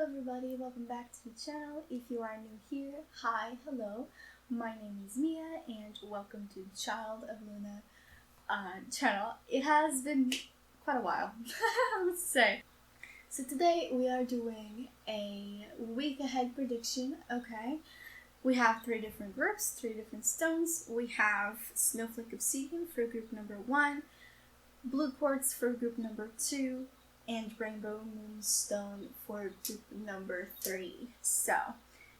everybody, welcome back to the channel. If you are new here, hi, hello, my name is Mia and welcome to Child of Luna channel. It has been quite a while, let's say. So today we are doing a week ahead prediction, okay? We have 3 different groups, 3 different stones. We have Snowflake Obsidian for group number 1, Blue Quartz for group number 2, and Rainbow Moonstone for group number 3. So,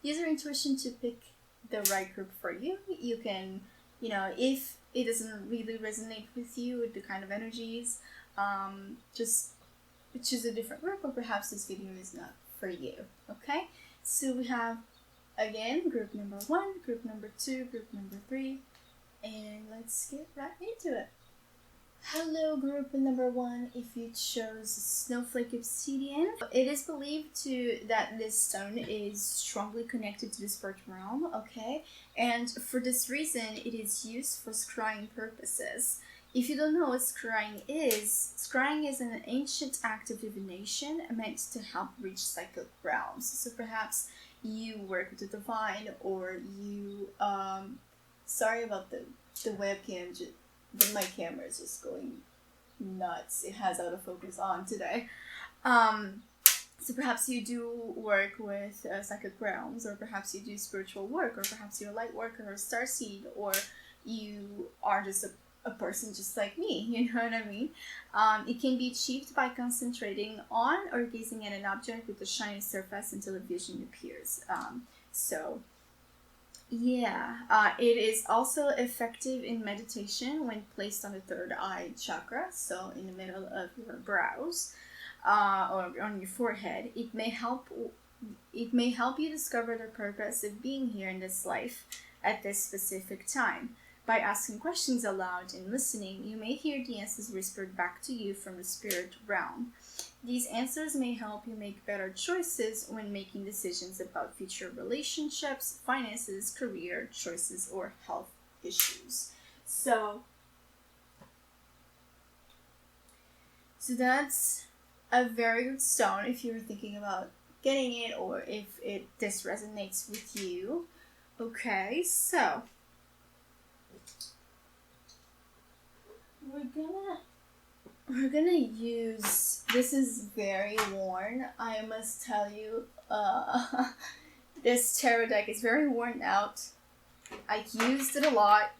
use your intuition to pick the right group for you. You can, if it doesn't really resonate with you, with the kind of energies, just choose a different group, or perhaps this video is not for you, okay? So we have, again, group number 1, group number 2, group number 3, and let's get right into it. Hello, group number 1, if you chose Snowflake Obsidian. It is believed that this stone is strongly connected to the spiritual realm, okay? And for this reason, it is used for scrying purposes. If you don't know what scrying is an ancient act of divination meant to help reach psychic realms. So perhaps you work with the divine, or you, sorry about the webcam, my camera is just going nuts. It has autofocus on today. So perhaps you do work with psychic realms, or perhaps you do spiritual work, or perhaps you're a light worker or starseed, or you are just a person just like me, you know what I mean? It can be achieved by concentrating on or gazing at an object with a shiny surface until a vision appears. It is also effective in meditation when placed on the third eye chakra, so in the middle of your brows, or on your forehead. It may help you discover the purpose of being here in this life at this specific time. By asking questions aloud and listening, you may hear the answers whispered back to you from the spirit realm. These answers may help you make better choices when making decisions about future relationships, finances, career choices, or health issues. So that's a very good stone if you're thinking about getting it, or if this resonates with you. Okay, so we're gonna use, this is very worn, I must tell you. This tarot deck is very worn out. I used it a lot.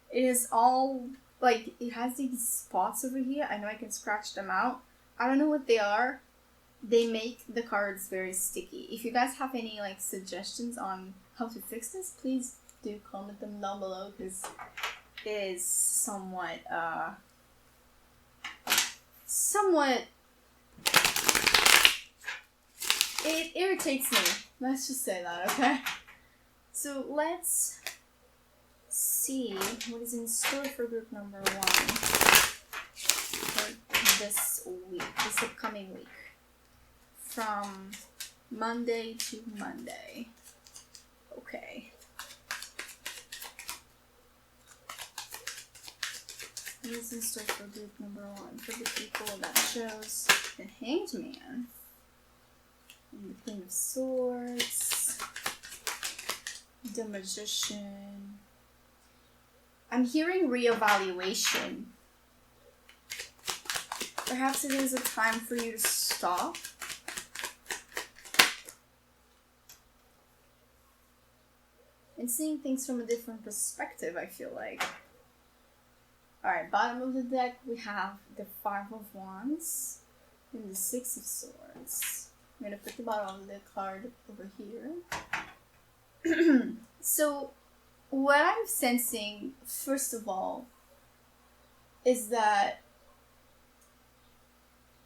It is all, it has these spots over here. I know I can scratch them out. I don't know what they are. They make the cards very sticky. If you guys have any, suggestions on how to fix this, please do comment them down below, because it is somewhat, it irritates me. Let's just say that, okay? So let's see what is in store for group number 1 for this week, this upcoming week, from Monday to Monday. Okay. What is in store for group number 1? For the people that chose the Hanged Man, and the Queen of Swords, the Magician. I'm hearing reevaluation. Perhaps it is a time for you to stop and seeing things from a different perspective, I feel like. Alright, bottom of the deck, we have the 5 of Wands and the 6 of Swords. I'm going to put the bottom of the card over here. So, what I'm sensing, first of all, is that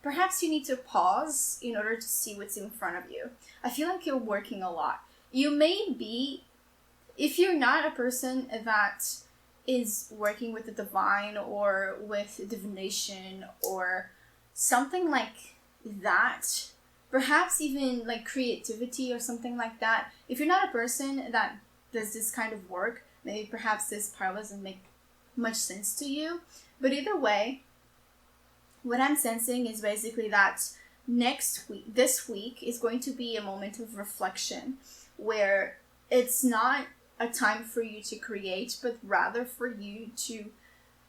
perhaps you need to pause in order to see what's in front of you. I feel like you're working a lot. You may be, if you're not a person that is working with the divine, or with divination, or something like that, perhaps even creativity or something like that. If you're not a person that does this kind of work, maybe perhaps this pile doesn't make much sense to you. But either way, what I'm sensing is basically that this week is going to be a moment of reflection where it's not a time for you to create, but rather for you to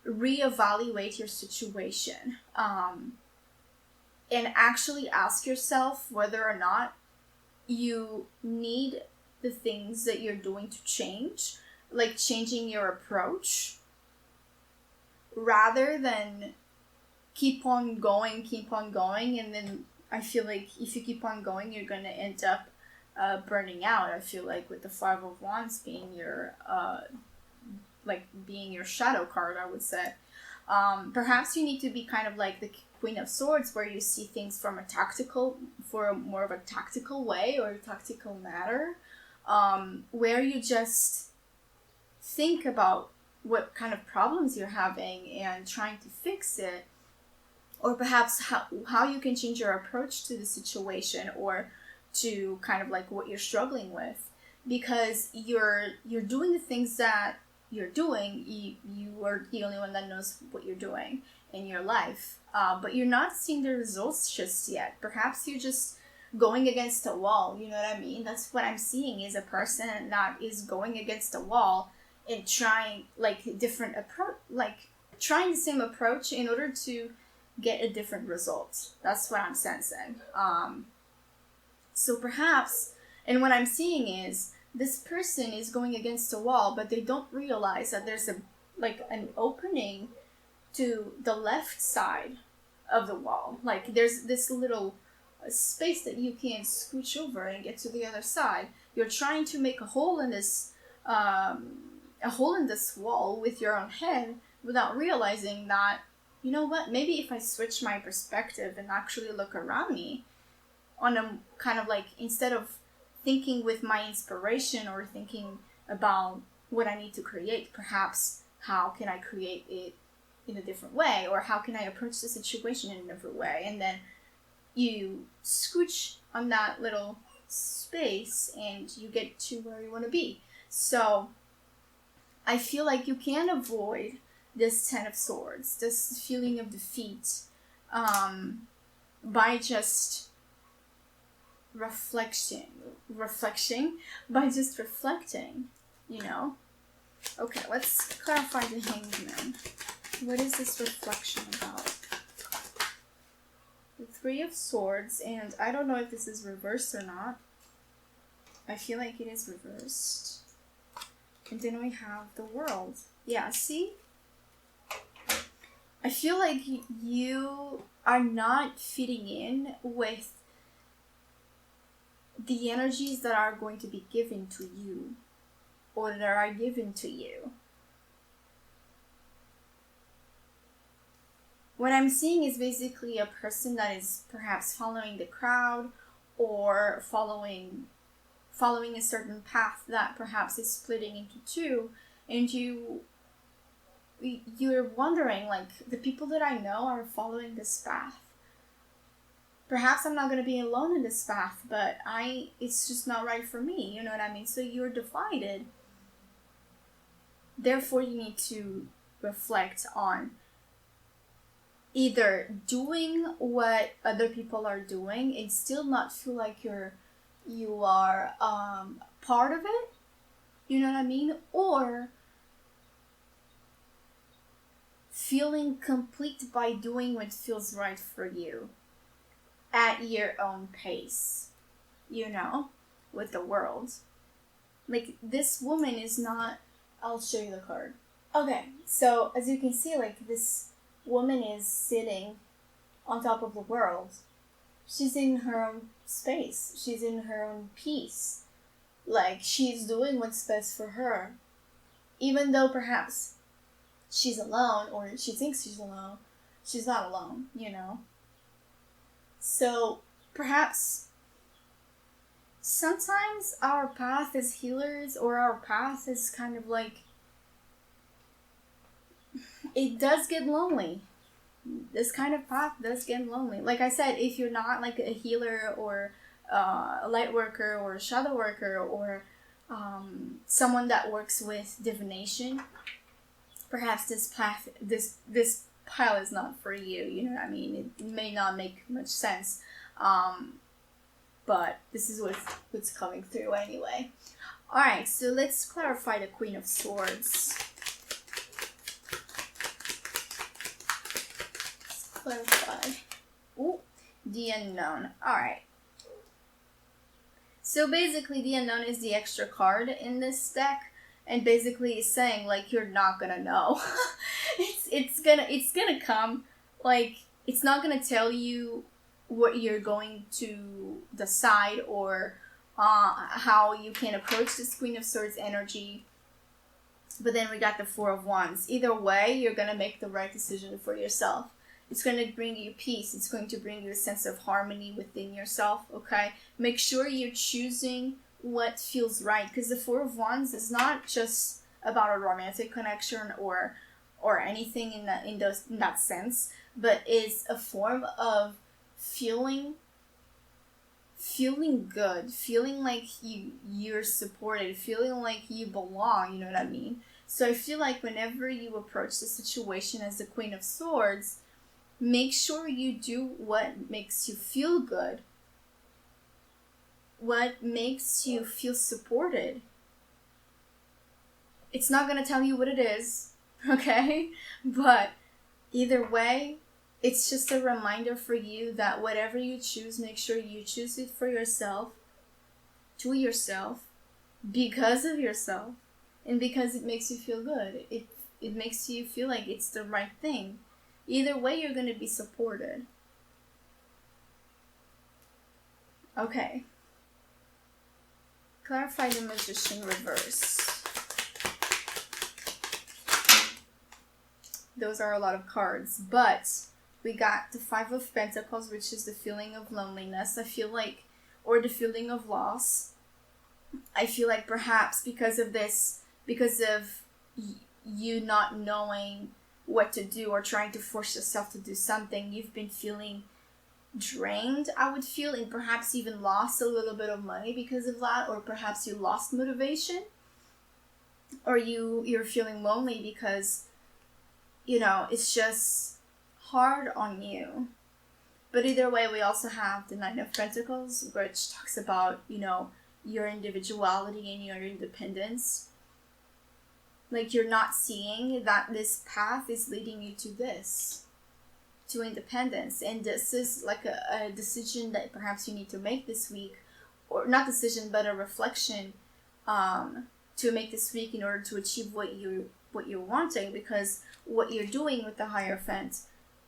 reevaluate your situation, and actually ask yourself whether or not you need the things that you're doing to change, like changing your approach, rather than keep on going, and then I feel like if you keep on going, you're gonna end up burning out. I feel like with the Five of Wands being your being your shadow card, I would say. Perhaps you need to be kind of like the Queen of Swords, where you see things from more of a tactical way or a tactical matter, where you just think about what kind of problems you're having and trying to fix it, or perhaps how you can change your approach to the situation or to kind of like what you're struggling with, because you're doing the things that you're doing. You are the only one that knows what you're doing in your life, but you're not seeing the results just yet. Perhaps you're just going against a wall, you know what I mean? That's what I'm seeing, is a person that is going against a wall and trying trying the same approach in order to get a different result. That's what I'm sensing. So perhaps, and what I'm seeing is this person is going against a wall, but they don't realize that there's an opening to the left side of the wall. Like there's this little space that you can scooch over and get to the other side. You're trying to make a hole in this wall with your own head without realizing that, you know what, maybe if I switch my perspective and actually look around me on a kind of like, instead of thinking with my inspiration or thinking about what I need to create, perhaps how can I create it in a different way, or how can I approach the situation in a different way, and then you scooch on that little space and you get to where you want to be. So I feel like you can avoid this Ten of Swords, this feeling of defeat, by just reflecting, you know? Okay, let's clarify the Hangman. What is this reflection about? The Three of Swords, and I don't know if this is reversed or not. I feel like it is reversed. And then we have the World. Yeah, see? I feel like you are not fitting in with the energies that are going to be given to you, or that are given to you. What I'm seeing is basically a person that is perhaps following the crowd, or following a certain path that perhaps is splitting into two, and you're wondering, like, the people that I know are following this path. Perhaps I'm not going to be alone in this path, but it's just not right for me, you know what I mean? So you're divided. Therefore, you need to reflect on either doing what other people are doing and still not feel like you are part of it, you know what I mean? Or feeling complete by doing what feels right for you at your own pace, you know, with the World. Like, this woman is not... I'll show you the card. Okay, so as you can see, like, this woman is sitting on top of the World. She's in her own space. She's in her own peace. Like, she's doing what's best for her. Even though perhaps she's alone, or she thinks she's alone, she's not alone, you know? So, perhaps sometimes our path as healers, or our path is kind of like, it does get lonely. This kind of path does get lonely. Like I said, if you're not like a healer, or a light worker, or a shadow worker, or someone that works with divination, perhaps this pile is not for you, you know what I mean? It may not make much sense. But this is what's coming through anyway. Alright, so let's clarify the Queen of Swords. Let's clarify. Ooh, the Unknown. Alright. So basically, the Unknown is the extra card in this deck, and basically it's saying, like, you're not gonna know. it's gonna come. Like, it's not gonna tell you what you're going to decide or how you can approach this Queen of Swords energy. But then we got the Four of Wands. Either way, you're going to make the right decision for yourself. It's going to bring you peace. It's going to bring you a sense of harmony within yourself, okay? Make sure you're choosing what feels right, because the Four of Wands is not just about a romantic connection or anything in that sense, but is a form of feeling good, feeling like you're supported, feeling like you belong, you know what I mean? So I feel like whenever you approach the situation as the Queen of Swords, make sure you do what makes you feel good, what makes you feel supported. It's not going to tell you what it is, okay? But either way, it's just a reminder for you that whatever you choose, make sure you choose it for yourself, to yourself, because of yourself, and because it makes you feel good. It makes you feel like it's the right thing. Either way, you're going to be supported. Okay. Clarify the Magician reverse. Those are a lot of cards, but we got the Five of Pentacles, which is the feeling of loneliness, I feel like, or the feeling of loss. I feel like perhaps because of this, because of you not knowing what to do or trying to force yourself to do something, you've been feeling drained, I would feel, and perhaps even lost a little bit of money because of that, or perhaps you lost motivation, or you're feeling lonely because, you know, it's just hard on you. But either way, we also have the Nine of Pentacles, which talks about, you know, your individuality and your independence. Like, you're not seeing that this path is leading you to this, to independence. And this is like a decision that perhaps you need to make this week, or not decision, but a reflection to make this week in order to achieve what you're wanting, because what you're doing with the Hierophant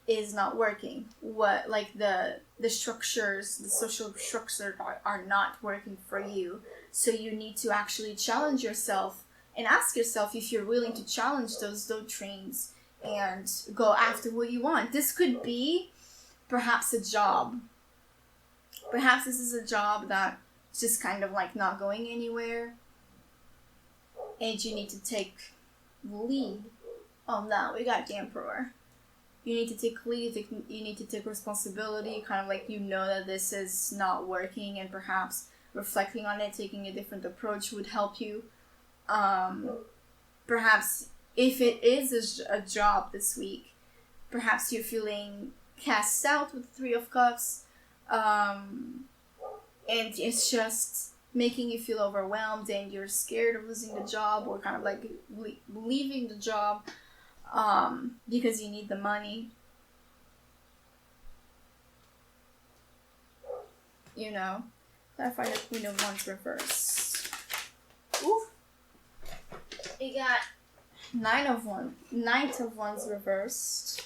is not working. What, like, the structures, the social structures are not working for you. So you need to actually challenge yourself and ask yourself if you're willing to challenge those doctrines and go after what you want. This could be perhaps a job. Perhaps this is a job that's just kind of like not going anywhere, and you need to take lead on that. We got the Emperor. You need to take lead, you need to take responsibility, kind of like, you know that this is not working, and perhaps reflecting on it, taking a different approach would help you. Perhaps if it is a job this week, perhaps you're feeling cast out with the Three of Cups, and it's just making you feel overwhelmed, and you're scared of losing the job, or kind of like leaving the job because you need the money. You know, I find the Queen of Wands reverse. Ooh. We got Knight of Wands reversed.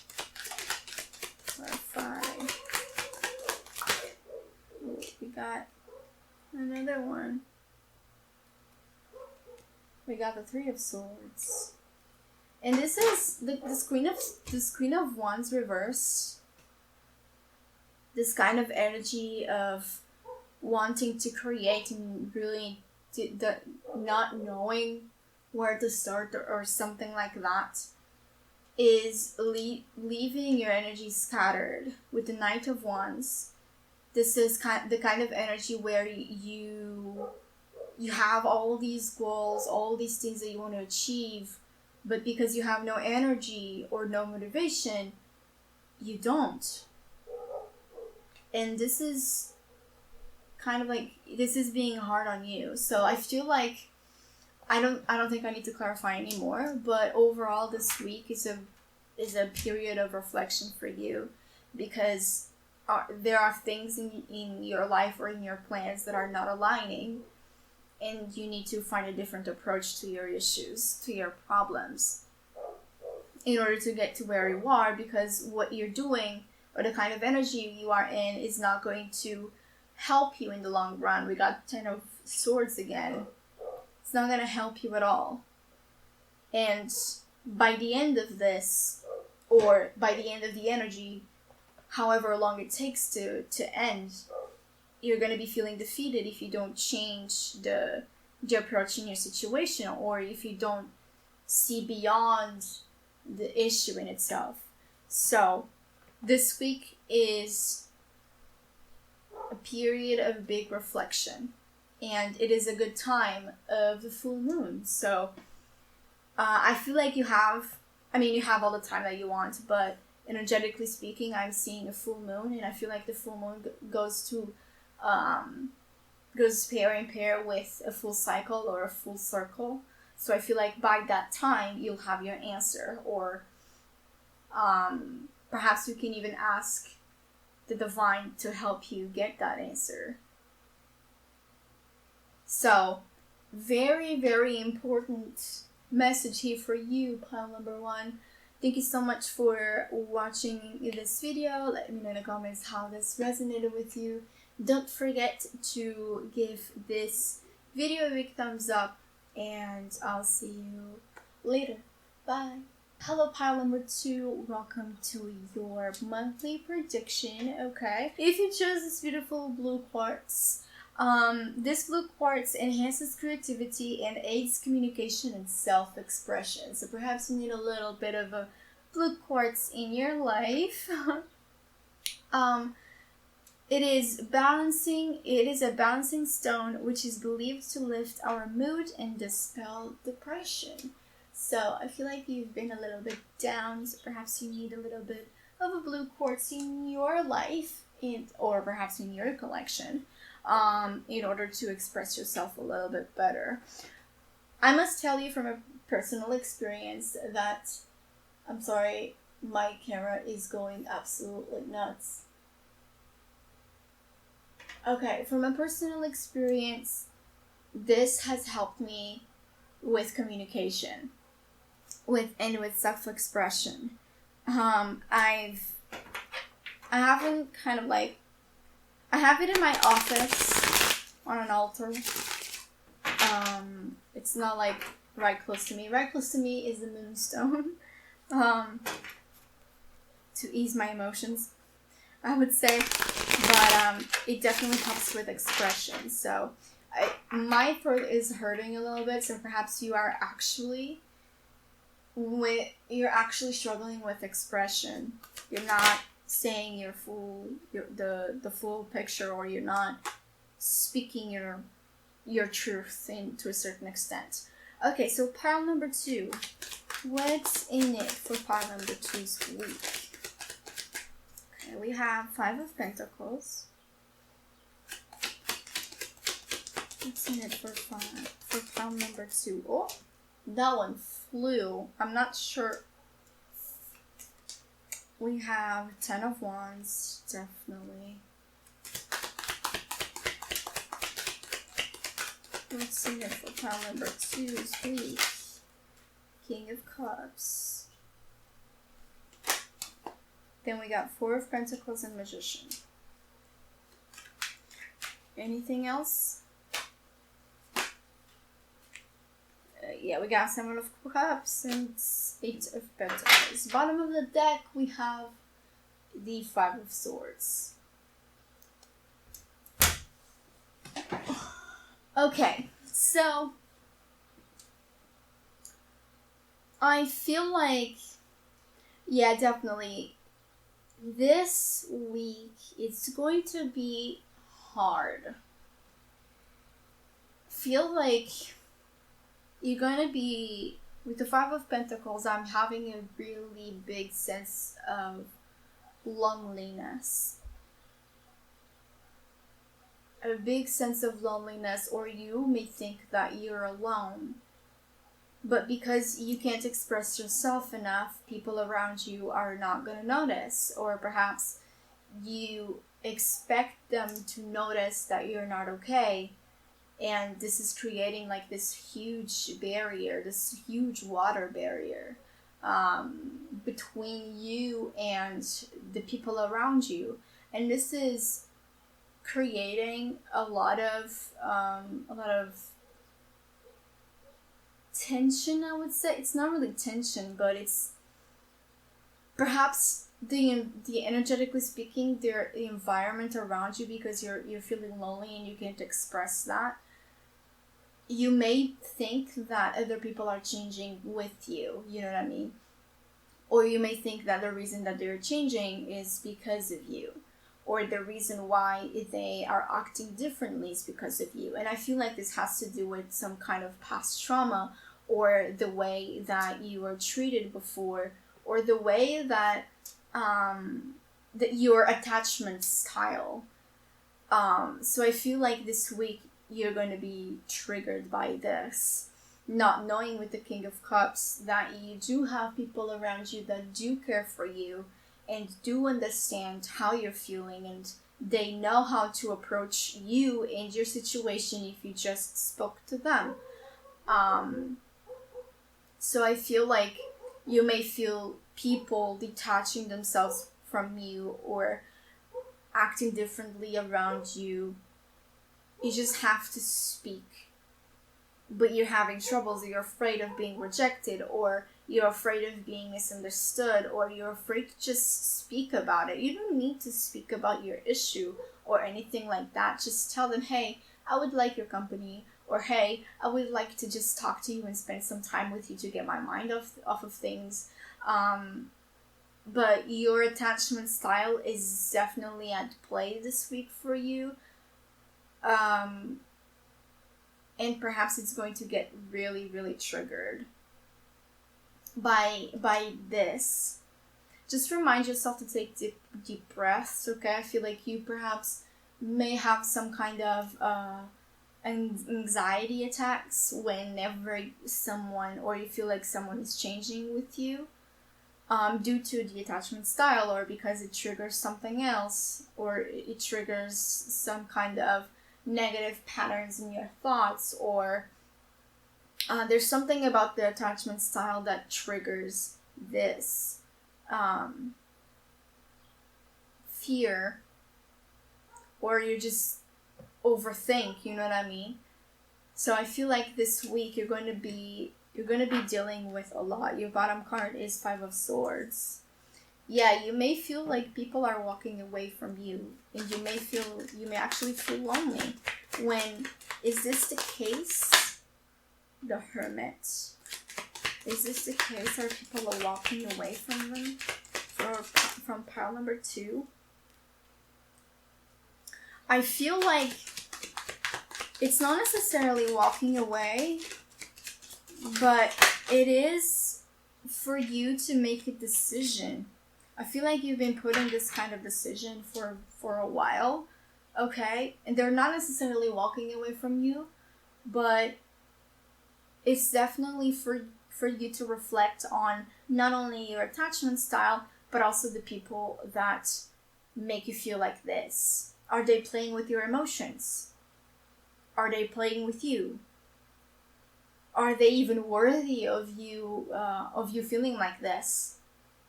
5. Ooh, we got another one. We got the Three of Swords. And this is this Queen of Wands reversed. This kind of energy of wanting to create and really not knowing where to start or something like that is leaving your energy scattered with the Knight of Wands. This is the kind of energy where you have all these goals, all these things that you want to achieve, but because you have no energy or no motivation, you don't. And this is kind of like, this is being hard on you. So I feel like I don't think I need to clarify anymore, but overall this week is a period of reflection for you, because there are things in your life or in your plans that are not aligning, and you need to find a different approach to your issues, to your problems, in order to get to where you are, because what you're doing or the kind of energy you are in is not going to help you in the long run. We got 10 of Swords again. It's not going to help you at all. And by the end of this, or by the end of the energy, however long it takes to end, you're going to be feeling defeated if you don't change the approach in your situation, or if you don't see beyond the issue in itself. So this week is a period of big reflection, and it is a good time of the full moon. So I feel like you have all the time that you want, but energetically speaking, I'm seeing a full moon, and I feel like the full moon goes pair in pair with a full cycle or a full circle. So I feel like by that time you'll have your answer, or perhaps you can even ask the divine to help you get that answer. So very, very important message here for you, pile number 1. Thank you so much for watching this video. Let me know in the comments how this resonated with you. Don't forget to give this video a big thumbs up, and I'll see you later. Bye. Hello, pile number 2. Welcome to your monthly prediction. Okay, if you chose this beautiful blue quartz, this blue quartz enhances creativity and aids communication and self-expression. So perhaps you need a little bit of a blue quartz in your life. It is a balancing stone, which is believed to lift our mood and dispel depression. So I feel like you've been a little bit down, so perhaps you need a little bit of a blue quartz in your life, or perhaps in your collection, in order to express yourself a little bit better. I must tell you from a personal experience that, I'm sorry, my camera is going absolutely nuts. Okay, from a personal experience, this has helped me with communication, with self-expression. I have it in my office on an altar. It's not like right close to me. Right close to me is the Moonstone, to ease my emotions, I would say. But it definitely helps with expression. So my throat is hurting a little bit, so perhaps you are actually struggling with expression. You're not saying the full picture, or you're not speaking your truth to a certain extent. Okay, so pile number 2. What's in it for pile number 2's week? Okay, we have 5 of Pentacles. What's in it for pile number 2? Oh, that one flew. I'm not sure. We have 10 of Wands, definitely. What's in it for pile number 2's week? King of Cups. Then we got 4 of Pentacles and Magician. Anything else? Yeah, we got 7 of Cups and 8 of Pentacles. Bottom of the deck, we have the 5 of Swords. Okay, so I feel like, yeah, definitely, this week it's going to be hard. Feel like you're going to be, with the 5 of Pentacles, I'm having a really big sense of loneliness. a big sense of loneliness, or you may think that you're alone. But because you can't express yourself enough, people around you are not going to notice. Or perhaps you expect them to notice that you're not okay. And this is creating like this huge barrier, this huge water barrier between you and the people around you. And this is creating a lot of tension, I would say. It's not really tension, but it's perhaps the energetically speaking, the environment around you, because you're feeling lonely and you can't express that. You may think that other people are changing with you, you know what I mean? Or you may think that the reason that they're changing is because of you, or the reason why they are acting differently is because of you. And I feel like this has to do with some kind of past trauma, or the way that you were treated before, or the way that that your attachment style. So I feel like this week you're going to be triggered by this, not knowing with the King of Cups that you do have people around you that do care for you and do understand how you're feeling, and they know how to approach you and your situation if you just spoke to them. So I feel like you may feel people detaching themselves from you or acting differently around you. You just have to speak. But you're having troubles, you're afraid of being rejected, or you're afraid of being misunderstood, or you're afraid to just speak about it. You don't need to speak about your issue or anything like that. Just tell them, hey, I would like your company, or hey, I would like to just talk to you and spend some time with you to get my mind off of things. But your attachment style is definitely at play this week for you. And perhaps it's going to get really, really triggered by this. Just remind yourself to take deep breaths, okay? I feel like you perhaps may have some kind of anxiety attacks whenever someone, or you feel like someone is changing with you, due to the attachment style, or because it triggers something else, or it triggers some kind of negative patterns in your thoughts, or there's something about the attachment style that triggers this fear, or you just overthink, you know what I mean? So I feel like this week you're going to be dealing with a lot. Your bottom card is 5 of Swords. Yeah, you may feel like people are walking away from you, and you may actually feel lonely. When is this the case? The Hermit. Is this the case? Are people walking away from them? From pile number 2? I feel like it's not necessarily walking away, but it is for you to make a decision. I feel like you've been put in this kind of decision for a while, okay? And they're not necessarily walking away from you, but it's definitely for you to reflect on not only your attachment style, but also the people that make you feel like this. Are they playing with your emotions? Are they playing with you? Are they even worthy of you feeling like this?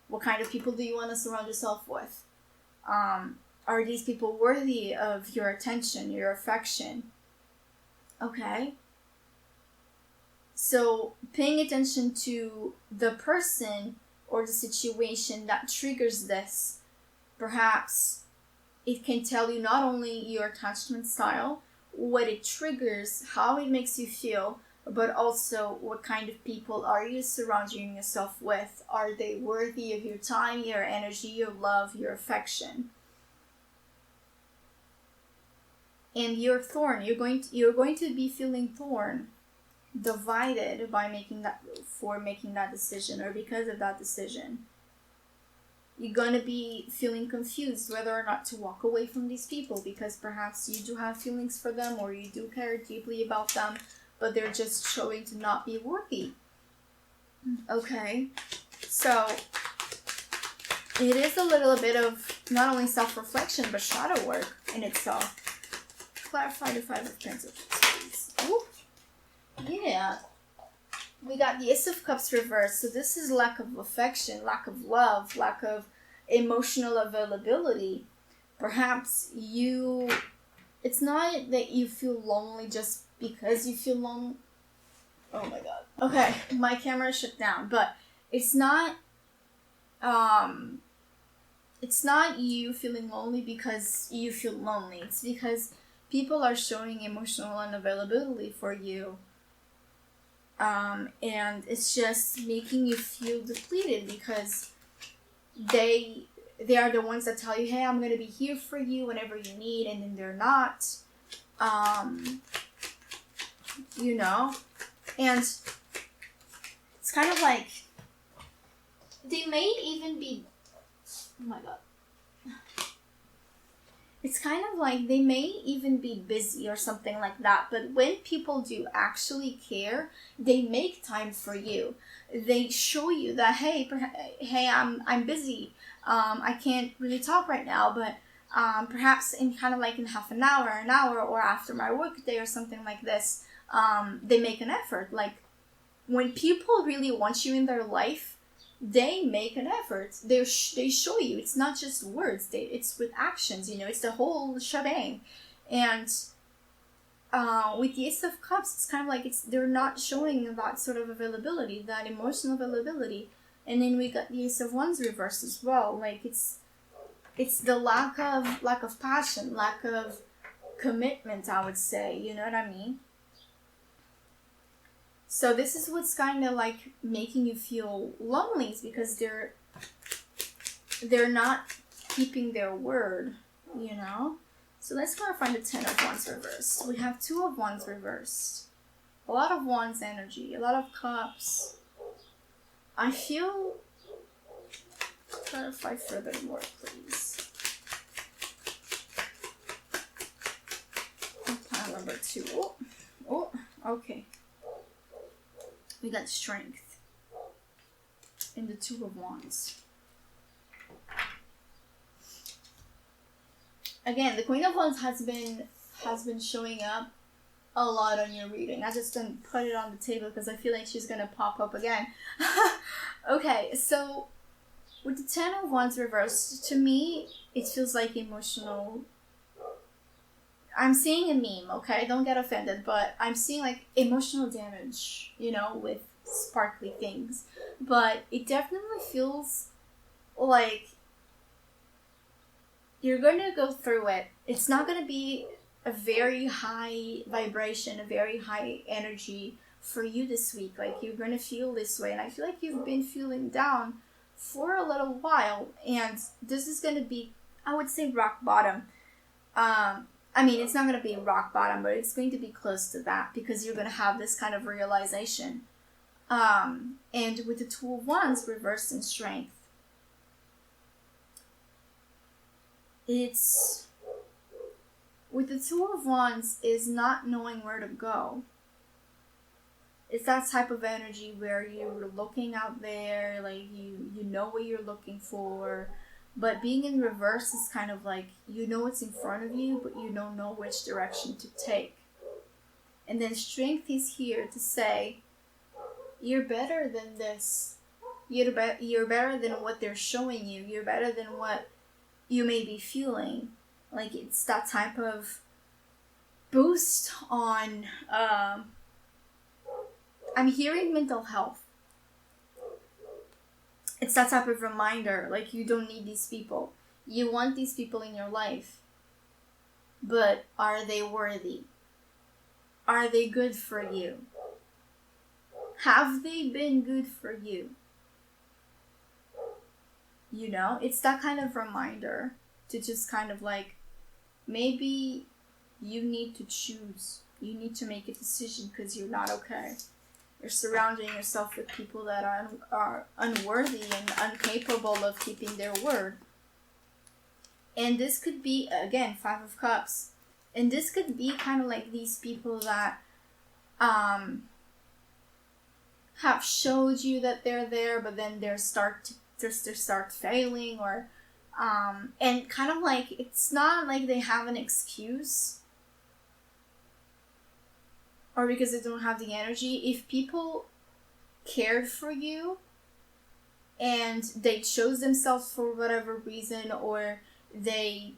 What kind of people do you want to surround yourself with? Are these people worthy of your attention, your affection? Okay. So paying attention to the person or the situation that triggers this, perhaps it can tell you not only your attachment style, what it triggers, how it makes you feel, but also what kind of people are you surrounding yourself with? Are they worthy of your time, your energy, your love, your affection? And your thorn, you're going to be feeling thorn, divided by making that decision, or because of that decision. You're going to be feeling confused whether or not to walk away from these people, because perhaps you do have feelings for them or you do care deeply about them, but they're just showing to not be worthy. Okay, so it is a little bit of not only self-reflection but shadow work in itself. Clarify the Five of Pentacles, please. Ooh. Yeah. We got the Ace of Cups reversed. So this is lack of affection, lack of love, lack of emotional availability. Perhaps it's not that you feel lonely just because you feel lonely. Oh my god. Okay, my camera shut down, but it's not you feeling lonely because you feel lonely. It's because people are showing emotional unavailability for you. And it's just making you feel depleted because they are the ones that tell you, hey, I'm going to be here for you whenever you need, and then they're not. You know? And it's kind of like, they may even be, oh my god. It's kind of like they may even be busy or something like that, but when people do actually care, they make time for you. They show you that, hey, I'm busy. I can't really talk right now, but perhaps in kind of like in half an hour, or after my work day or something like this, they make an effort. Like, when people really want you in their life, they make an effort. They show you. It's not just words. It's with actions. It's the whole shebang. And with the Ace of Cups, it's kind of like they're not showing that sort of availability, that emotional availability. And then we got the Ace of Wands reversed as well. Like it's the lack of passion, lack of commitment, I would say. You know what I mean? So this is what's kind of like making you feel lonely, is because they're not keeping their word, So let's go and find the Ten of Wands reversed. We have Two of Wands reversed. A lot of Wands energy, a lot of Cups. I feel... Clarify further more, please. Pile number 2. Oh, okay. We got Strength in the Two of Wands. Again, the Queen of Wands has been showing up a lot on your reading. I just didn't put it on the table because I feel like she's gonna pop up again. Okay, so with the Ten of Wands reversed, to me, it feels like emotional. I'm seeing a meme, okay? Don't get offended, but I'm seeing like emotional damage, with sparkly things. But it definitely feels like you're going to go through it. It's not going to be a very high vibration, a very high energy for you this week. Like, you're going to feel this way. And I feel like you've been feeling down for a little while. And this is going to be, I would say, rock bottom. It's not going to be rock bottom, but it's going to be close to that, because you're going to have this kind of realization. And with the Two of Wands reversed in Strength, it's... With the Two of Wands is not knowing where to go. It's that type of energy where you're looking out there, like you know what you're looking for. But being in reverse is kind of like, what's in front of you, but you don't know which direction to take. And then Strength is here to say, you're better than this. You're better than what they're showing you. You're better than what you may be feeling. Like, it's that type of boost on, I'm hearing mental health. It's that type of reminder, like, you don't need these people. You want these people in your life. But are they worthy? Are they good for you? Have they been good for you? It's that kind of reminder to just kind of like, maybe you need to choose. You need to make a decision because you're not okay. You're surrounding yourself with people that are unworthy and incapable of keeping their word. And this could be, again, Five of Cups. And this could be kind of like these people that have showed you that they're there, but then they start failing, or and kind of like, it's not like they have an excuse or because they don't have the energy. If people cared for you and they chose themselves for whatever reason, or they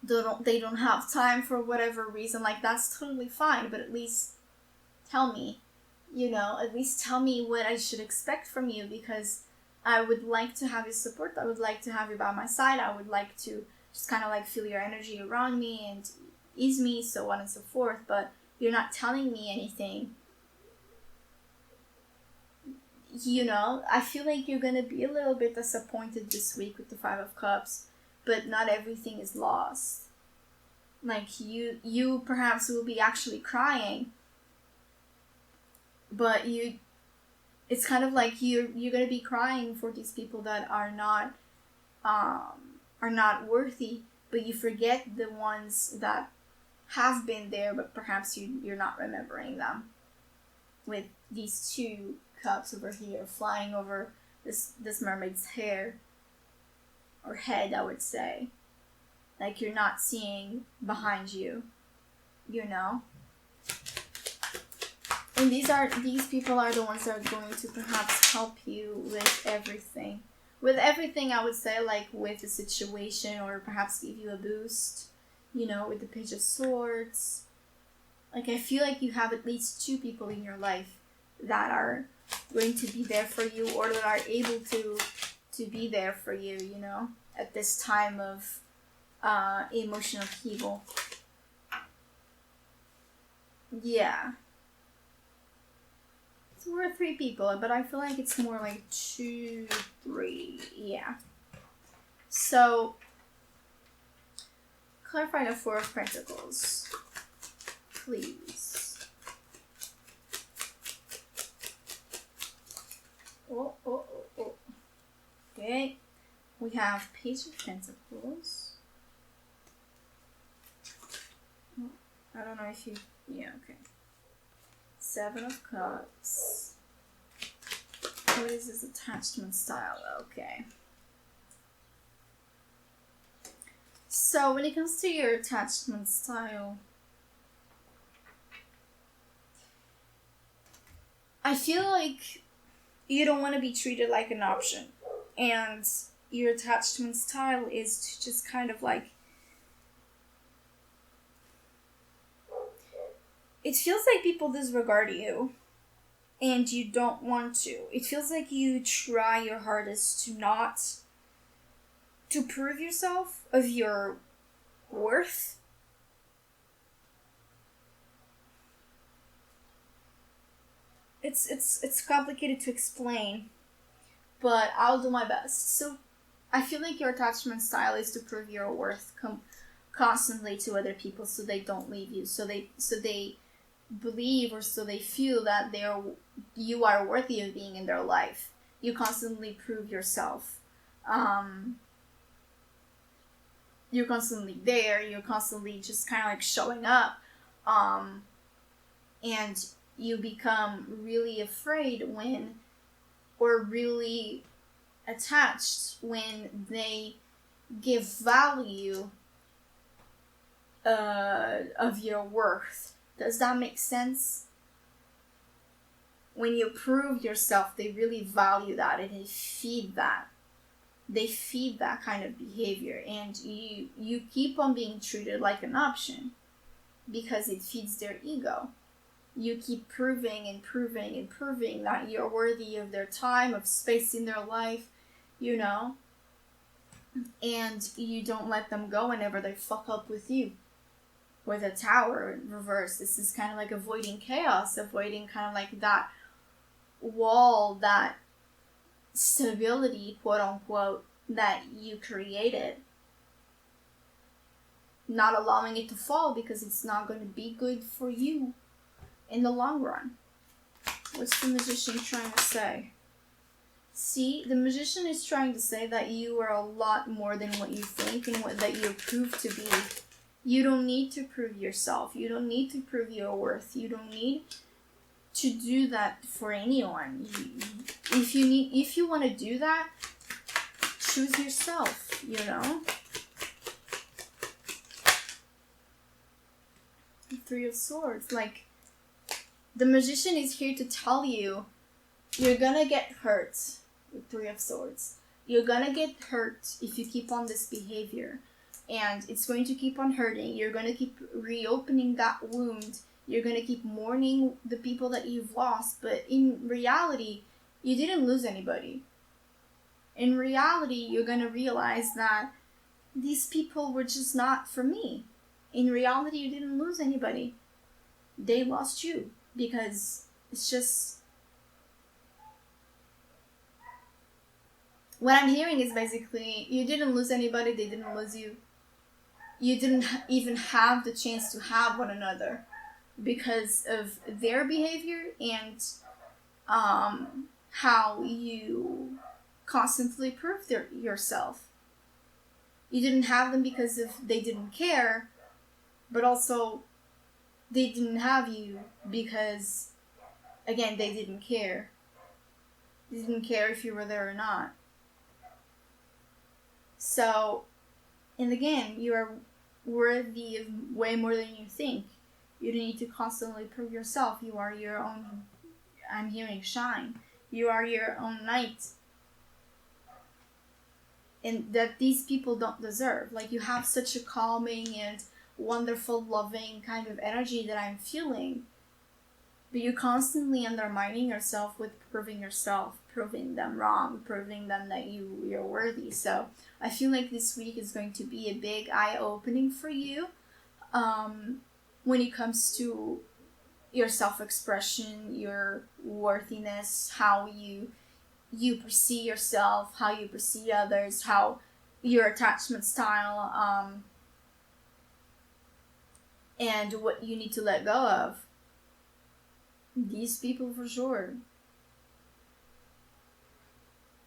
don't have time for whatever reason, like, that's totally fine, but at least tell me, at least tell me what I should expect from you, because I would like to have your support. I would like to have you by my side. I would like to just kind of like feel your energy around me and ease me, so on and so forth, but you're not telling me anything. I feel like you're gonna be a little bit disappointed this week with the Five of Cups, but not everything is lost. Like, you perhaps will be actually crying, but it's kind of like you're gonna be crying for these people that are not worthy, but you forget the ones that have been there, but perhaps you're not remembering them. With these two cups over here flying over this mermaid's hair, or head, I would say. Like, you're not seeing behind you, And these people are the ones that are going to perhaps help you with everything. With everything, I would say, like with the situation, or perhaps give you a boost, with the Page of Swords. Like, I feel like you have at least two people in your life that are going to be there for you, or that are able to be there for you, at this time of emotional upheaval. Yeah. It's more 3 people, but I feel like it's more like 2, 3, yeah. So, clarify the Four of Pentacles, please. Oh. Okay. We have Page of Pentacles. I don't know if you... Yeah, okay. 7 of Cups. What is this attachment style? Okay. So, when it comes to your attachment style, I feel like you don't want to be treated like an option. And your attachment style is to just kind of like... It feels like people disregard you, and you don't want to. It feels like you try your hardest to prove yourself of your worth. It's complicated to explain, but I'll do my best. So, I feel like your attachment style is to prove your worth constantly to other people, so they don't leave you. So they believe, or so they feel that you are worthy of being in their life. You constantly prove yourself. You're constantly there. You're constantly just kind of like showing up. And you become really afraid or really attached when they give value of your worth. Does that make sense? When you prove yourself, they really value that, and they feed that. They feed that kind of behavior, and you keep on being treated like an option because it feeds their ego. You keep proving and proving and proving that you're worthy of their time, of space in their life, and you don't let them go whenever they fuck up with you. With a Tower in reverse, this is kind of like avoiding chaos, avoiding kind of like that wall, that stability, quote unquote, that you created. Not allowing it to fall because it's not going to be good for you in the long run. What's the Magician trying to say? See, the Magician is trying to say that you are a lot more than what you think and that you're proved to be. You don't need to prove yourself. You don't need to prove your worth. You don't need to do that for anyone. If you want to do that, choose yourself, you know? The Three of Swords. Like, the Magician is here to tell you, you're gonna get hurt. The Three of Swords. You're gonna get hurt if you keep on this behavior. And it's going to keep on hurting. You're gonna keep reopening that wound. You're gonna keep mourning the people that you've lost. But in reality, you didn't lose anybody. In reality, you're gonna realize that these people were just not for me. In reality, you didn't lose anybody. They lost you. Because it's just... What I'm hearing is basically, you didn't lose anybody, they didn't lose you. You didn't even have the chance to have one another because of their behavior and how you constantly proved yourself. You didn't have them because they didn't care, but also they didn't have you because, again, they didn't care. They didn't care if you were there or not. So, and again, you are worthy of way more than you think. You don't need to constantly prove yourself. You are your own, I'm hearing, shine. You are your own light. And that these people don't deserve. Like, you have such a calming and wonderful, loving kind of energy that I'm feeling. But you're constantly undermining yourself with proving yourself, proving them wrong, proving them that you're worthy. So I feel like this week is going to be a big eye-opening for you when it comes to your self-expression, your worthiness, how you perceive yourself, how you perceive others, how your attachment style, and what you need to let go of. These people for sure.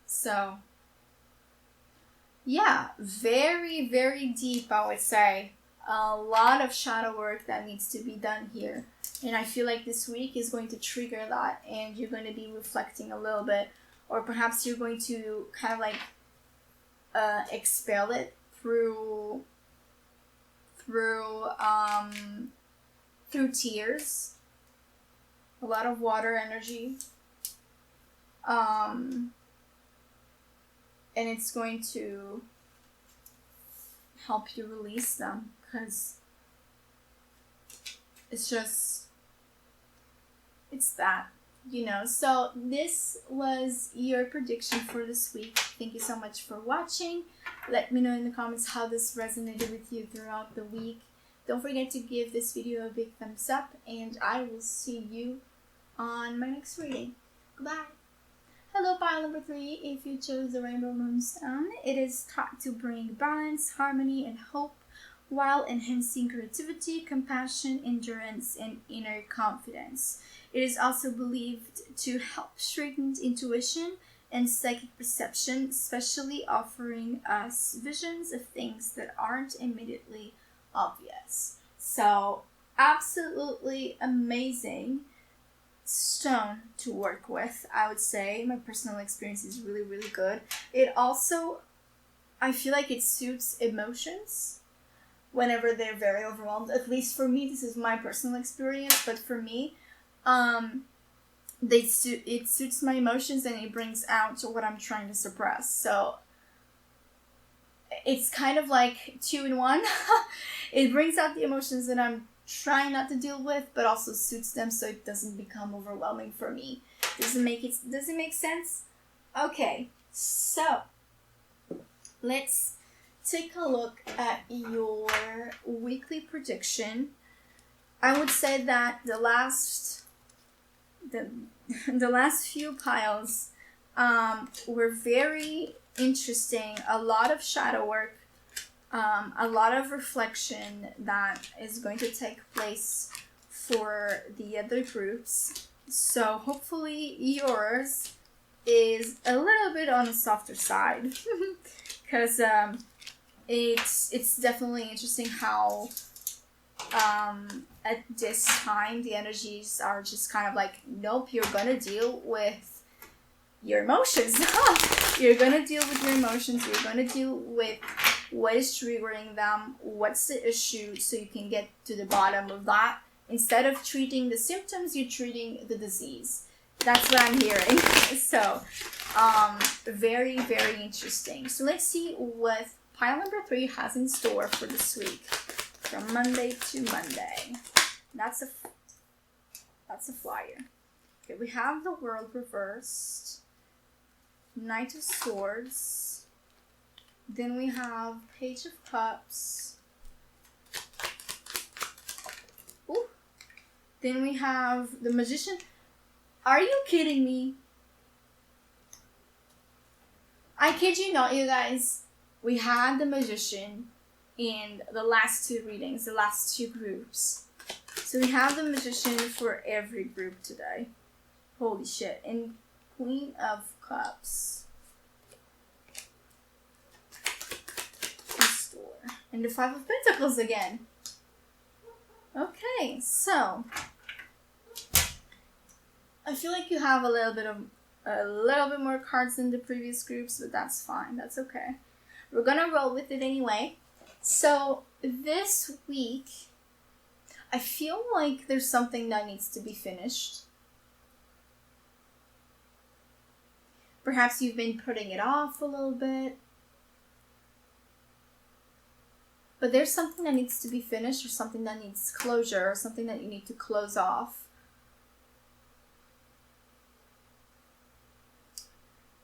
So, yeah, very, very deep, I would say. A lot of shadow work that needs to be done here. And I feel like this week is going to trigger that, and you're going to be reflecting a little bit. Or perhaps you're going to kind of like expel it through tears. A lot of water energy. And it's going to help you release them, because it's that, you know. So this was your prediction for this week. Thank you so much for watching. Let me know in the comments how this resonated with you throughout the week. Don't forget to give this video a big thumbs up, and I will see you on my next reading. Goodbye. Hello, pile number 3. If you chose the Rainbow Moonstone, it is taught to bring balance, harmony, and hope while enhancing creativity, compassion, endurance, and inner confidence. It is also believed to help straighten intuition and psychic perception, especially offering us visions of things that aren't immediately obvious. So, absolutely amazing stone to work with, I would say. My personal experience is really, really good. It also, I feel like it suits emotions whenever they're very overwhelmed. At least for me, this is my personal experience, but for me, it suits my emotions, and it brings out what I'm trying to suppress. So it's kind of like 2 in 1. It brings out the emotions that I'm trying not to deal with, but also suits them so it doesn't become overwhelming for me. Does it make sense? Okay, so let's take a look at your weekly prediction. I would say that the last few piles were very interesting. A lot of shadow work, a lot of reflection that is going to take place for the other groups. So hopefully yours is a little bit on the softer side, because it's definitely interesting how at this time the energies are just kind of like, nope, you're gonna deal with your emotions. You're gonna deal with your emotions. You're gonna deal with what is triggering them, what's the issue, so you can get to the bottom of that. Instead of treating the symptoms, you're treating the disease. That's what I'm hearing. So very, very interesting. So let's see what pile number 3 has in store for this week, from Monday to Monday. That's a flyer. Okay, we have the World reversed, Knight of Swords, then we have Page of Cups, ooh, then we have the Magician. Are you kidding me? I kid you not, you guys. We had the Magician in the last 2 readings, the last 2 groups. So we have the Magician for every group today. Holy shit. And Queen of Cups. Restore. And the 5 of Pentacles again. Okay, so I feel like you have a little bit more cards than the previous groups, but that's fine. That's okay. We're gonna roll with it anyway. So this week, I feel like there's something that needs to be finished. Perhaps you've been putting it off a little bit. But there's something that needs to be finished, or something that needs closure, or something that you need to close off.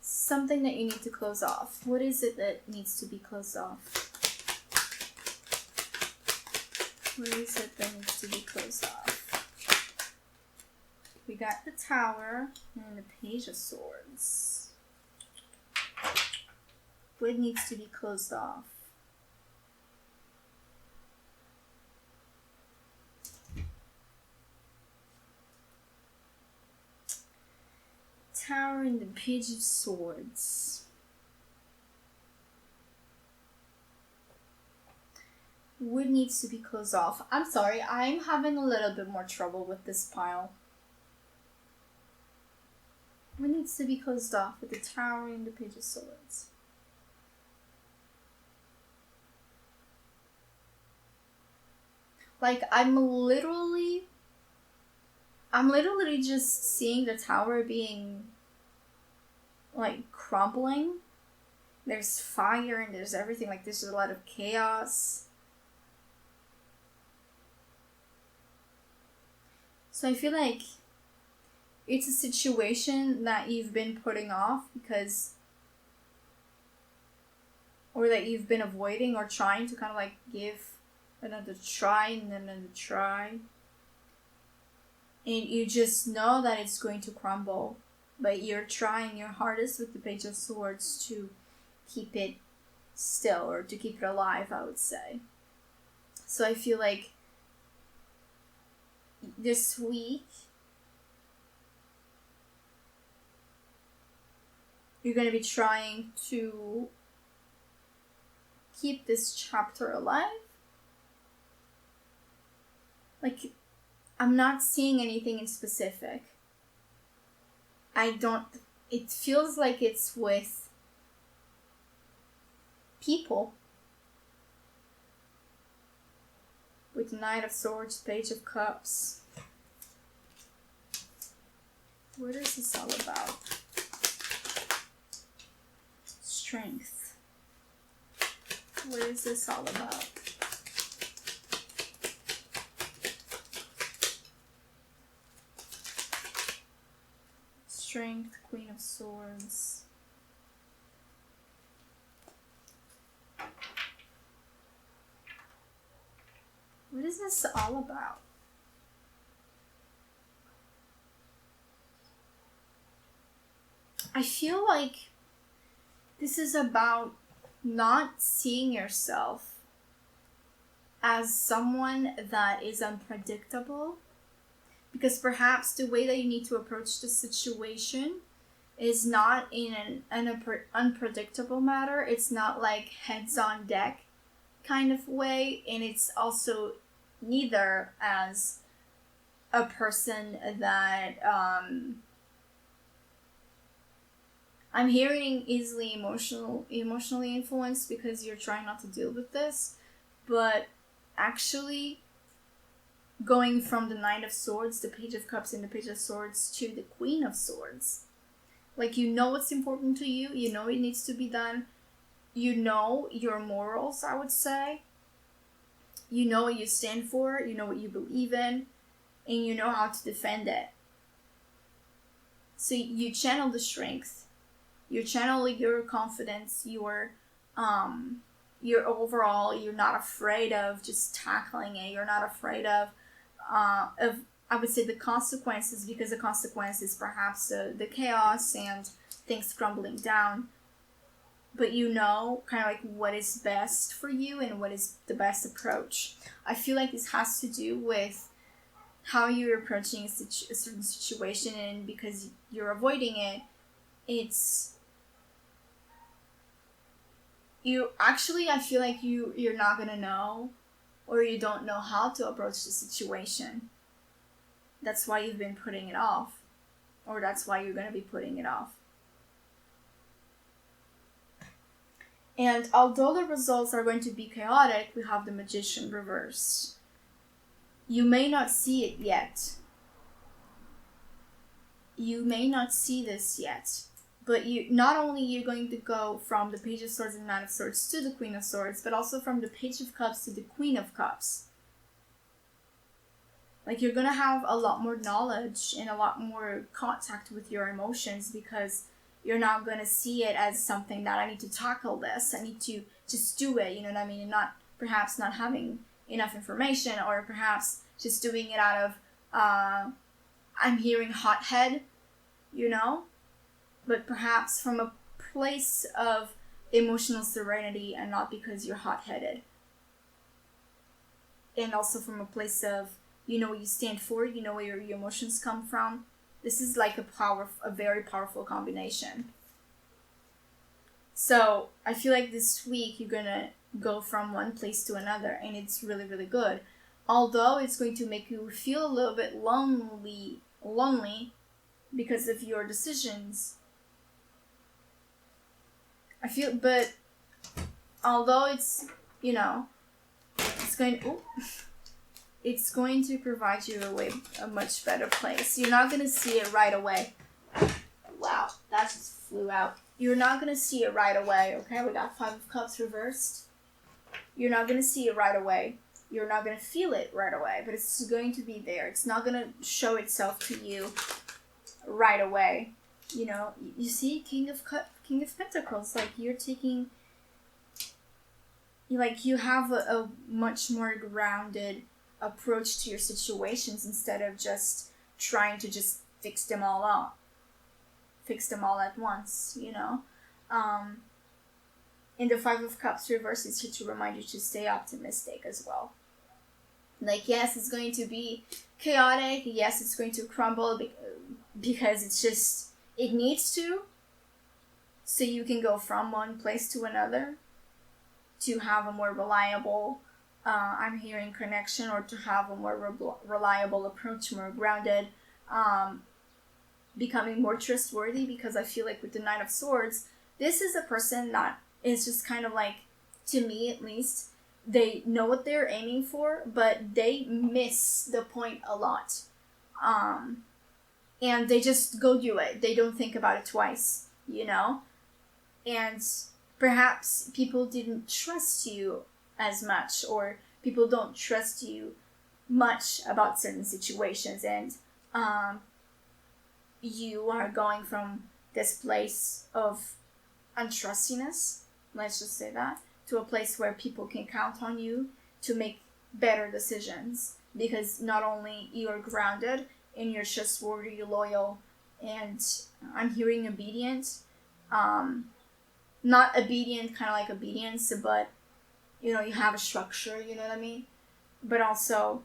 Something that you need to close off. What is it that needs to be closed off? What is it that needs to be closed off? We got the Tower and the Page of Swords. What needs to be closed off? Tower and the Page of Swords. What needs to be closed off? I'm sorry, I'm having a little bit more trouble with this pile. What needs to be closed off with the Tower and the Page of Swords? Like, I'm literally just seeing the Tower being, like, crumbling. There's fire and there's everything. Like, there's a lot of chaos. So I feel like it's a situation that you've been putting off because, or that you've been avoiding or trying to kind of like give another try and then another try. And you just know that it's going to crumble, but you're trying your hardest with the Page of Swords to keep it still, or to keep it alive, I would say. So I feel like this week you're going to be trying to keep this chapter alive. Like, I'm not seeing anything in specific. It feels like it's with people. With Knight of Swords, Page of Cups. What is this all about? Strength. What is this all about? Strength, Queen of Swords. What is this all about? I feel like this is about not seeing yourself as someone that is unpredictable, because perhaps the way that you need to approach the situation is not in an unpredictable manner. It's not like heads on deck kind of way, and it's also neither as a person that I'm hearing easily emotionally influenced because you're trying not to deal with this, but actually going from the Knight of Swords, the Page of Cups, and the Page of Swords to the Queen of Swords. Like, you know what's important to you, you know it needs to be done, you know your morals, I would say, you know what you stand for, you know what you believe in, and you know how to defend it. So you channel the strength, you channel your confidence, your overall, you're not afraid of just tackling it, you're not afraid of I would say the consequences, because the consequences perhaps the chaos and things crumbling down, but you know kind of like what is best for you and what is the best approach. I feel like this has to do with how you're approaching a certain situation, and because you're avoiding it, it's you actually, I feel like you're not gonna know, or you don't know how to approach the situation. That's why you've been putting it off, or that's why you're going to be putting it off. And although the results are going to be chaotic, we have the Magician reversed. You may not see it yet. You may not see this yet, but you not only you're going to go from the Page of Swords and Knight of Swords to the Queen of Swords, but also from the Page of Cups to the Queen of Cups. Like, you're going to have a lot more knowledge and a lot more contact with your emotions, because you're not going to see it as something that I need to tackle this, I need to just do it, you know what I mean? And perhaps not having enough information, or perhaps just doing it out of, I'm hearing hothead, you know? But perhaps from a place of emotional serenity, and not because you're hot-headed. And also from a place of, you know what you stand for, you know where your emotions come from. This is like a very powerful combination. So I feel like this week you're gonna go from one place to another, and it's really, really good. Although it's going to make you feel a little bit lonely because of your decisions. But although it's, you know, it's going to provide you a much better place. You're not going to see it right away. Wow, that just flew out. You're not going to see it right away, okay? We got 5 of Cups reversed. You're not going to see it right away. You're not going to feel it right away, but it's going to be there. It's not going to show itself to you right away. You know, you see King of Pentacles, like you're taking, like you have a much more grounded approach to your situations, instead of just trying to just fix them all at once, you know. And the 5 of Cups reverse is here to remind you to stay optimistic as well. Like, yes, it's going to be chaotic, yes, it's going to crumble because it's just, it needs to, so you can go from one place to another to have a more reliable I'm hearing connection, or to have a more reliable approach, more grounded, becoming more trustworthy, because I feel like with the Knight of Swords, this is a person that is just kind of like, to me at least, they know what they're aiming for, but they miss the point a lot. And they just go do it. They don't think about it twice, you know? And perhaps people didn't trust you as much, or people don't trust you much about certain situations, and you are going from this place of untrustiness, let's just say that, to a place where people can count on you to make better decisions, because not only you're grounded and you're trustworthy, loyal, and I'm hearing obedient, not obedient kind of like obedience, but you know, you have a structure, you know what I mean? But also,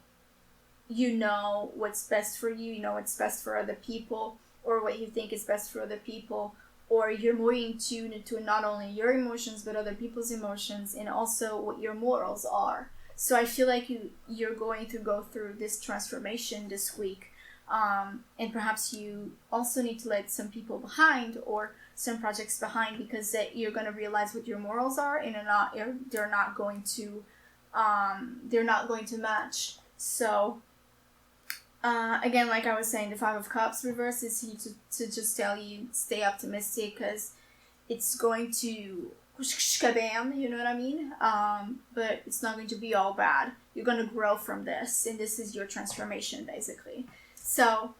you know what's best for you, you know what's best for other people, or what you think is best for other people, or you're more in tune to not only your emotions but other people's emotions, and also what your morals are. So I feel like you're going to go through this transformation this week, and perhaps you also need to let some people behind or some projects behind, because that you're going to realize what your morals are, and they're not going to match. So again, like I was saying, the Five of Cups reverse is here to just tell you stay optimistic, because it's going to kabam, you know what I mean? But it's not going to be all bad. You're going to grow from this, and this is your transformation, basically. So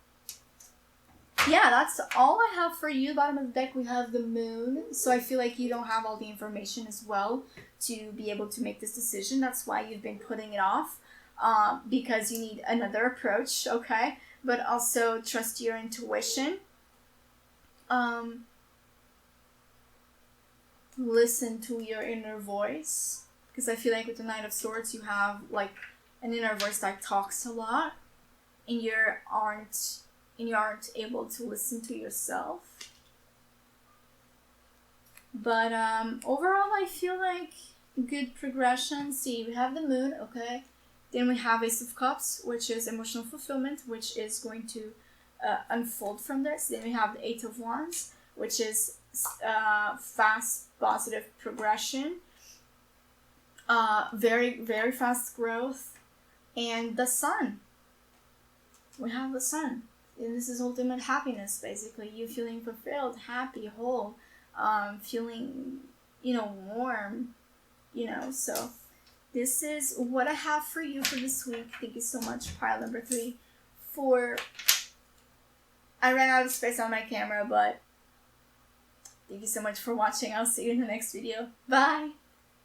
yeah, that's all I have for you. Bottom of the deck, we have the moon. So I feel like you don't have all the information as well to be able to make this decision. That's why you've been putting it off, because you need another approach, okay? But also trust your intuition. Listen to your inner voice, because I feel like with the Knight of Swords, you have like an inner voice that talks a lot, and you aren't able to listen to yourself. But overall, I feel like good progression. See, we have the moon, okay? Then we have Ace of Cups, which is emotional fulfillment, which is going to unfold from this. Then we have the Eight of Wands, which is fast, positive progression. Very, very fast growth. And the Sun. We have the Sun. And this is ultimate happiness, basically. You feeling fulfilled, happy, whole, feeling, warm, so this is what I have for you for this week. Thank you so much, pile number 3, I ran out of space on my camera, but thank you so much for watching. I'll see you in the next video. Bye!